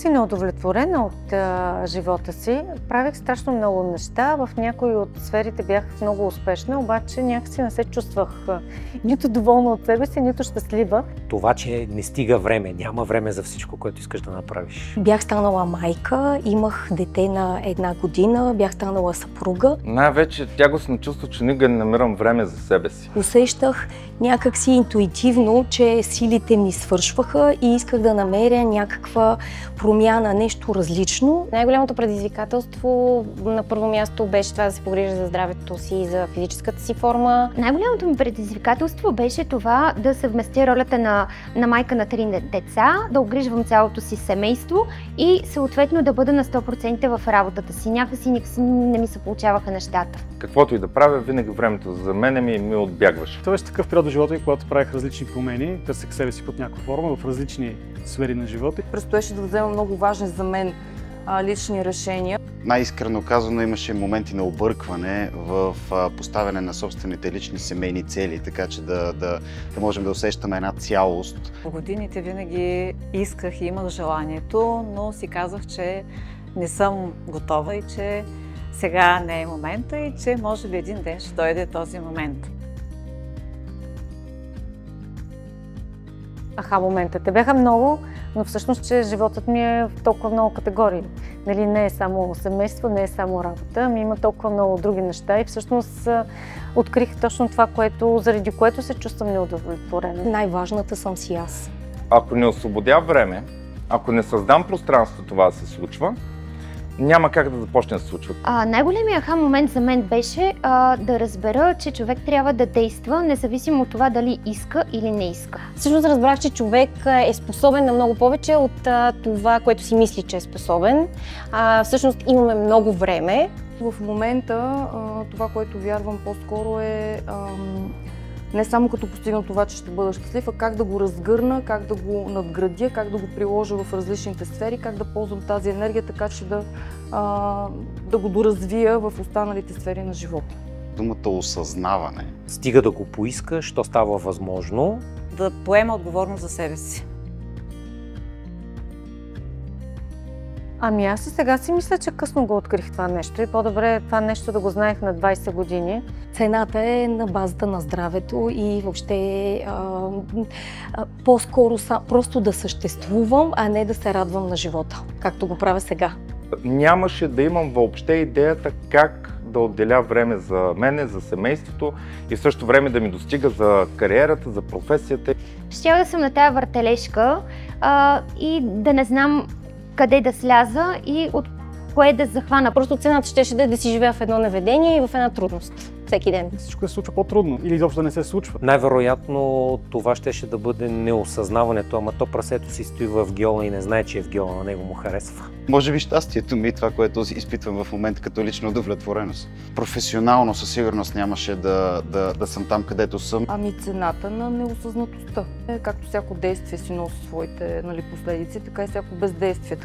някакси неудовлетворена от живота си. Правих страшно много неща. В някои от сферите бях много успешна, обаче някакси не се чувствах нито доволна от себе си, нито щастлива. Това, че не стига време, няма време за всичко, което искаш да направиш. Бях станала майка, имах дете на 1 година, бях станала съпруга. Най-вече тягостно чувство, че никога не намирам време за себе си. Усещах някакси интуитивно, че силите ми свършваха и исках да намеря някаква промяна, нещо различно. Най-голямото предизвикателство на първо място беше това да се погрижа за здравето си и за физическата си форма. Най-голямото ми предизвикателство беше това да съвместя ролята на майка на 3 деца, да обгрижвам цялото си семейство и съответно да бъда на 100% в работата си. Някакси не ми се получаваха нещата. Каквото и да правя, винаги времето за мене ми отбягваше. Това беше такъв период в живота ми, когато правих различни промени, търсех себе си под някаква форма в различни сфери на живота. Предстоеше да взема много важни за мен лични решения. Най-искрено казано, имаше моменти на объркване в поставяне на собствените лични семейни цели, така че да можем да усещаме една цялост. По годините винаги исках и имах желанието, но си казах, че не съм готова и че сега не е момента и че може би един ден ще дойде този момент. Моментите бяха много, но всъщност, че животът ми е в толкова много категории. Нали, не е само семейство, не е само работа, ами има толкова много други неща и всъщност открих точно това, заради което се чувствам неудовлетворена. Най-важната съм си аз. Ако не освободя време, ако не създам пространство това да се случва, няма как да започне да се случва. Най-големият момент за мен беше да разбера, че човек трябва да действа, независимо от това дали иска или не иска. Всъщност разбрах, че човек е способен на много повече от това, което си мисли, че е способен. Всъщност имаме много време. В момента това, което вярвам по-скоро е не само като постигна това, че ще бъда щастлив, а как да го разгърна, как да го надградя, как да го приложа в различните сфери, как да ползвам тази енергия, така че да го доразвия в останалите сфери на живота. Думата осъзнаване. Стига да го поискаш, то става възможно. Да поема отговорност за себе си. Аз и сега си мисля, че късно го открих това нещо и по-добре това нещо да го знаех на 20 години. Цената е на базата на здравето и въобще по-скоро просто да съществувам, а не да се радвам на живота, както го правя сега. Нямаше да имам въобще идеята как да отделя време за мене, за семейството и в същото време да ми достига за кариерата, за професията. Щяла да съм на тая въртележка и да не знам къде да сляза и от кое да захвана. Просто цената щеше да си живея в едно неведение и в една трудност всеки ден. Всичко се случва по-трудно или изобщо да не се случва. Най-вероятно това щеше да бъде неосъзнаването, ама то прасето си стои в гьола и не знае, че е в гьола, на него му харесва. Може би щастието ми, това, което изпитвам в момента като лична удовлетвореност. Професионално със сигурност нямаше да съм там, където съм. Цената на неосъзнатостта. Както всяко действие си носи своите последици, така и всяко бездействие.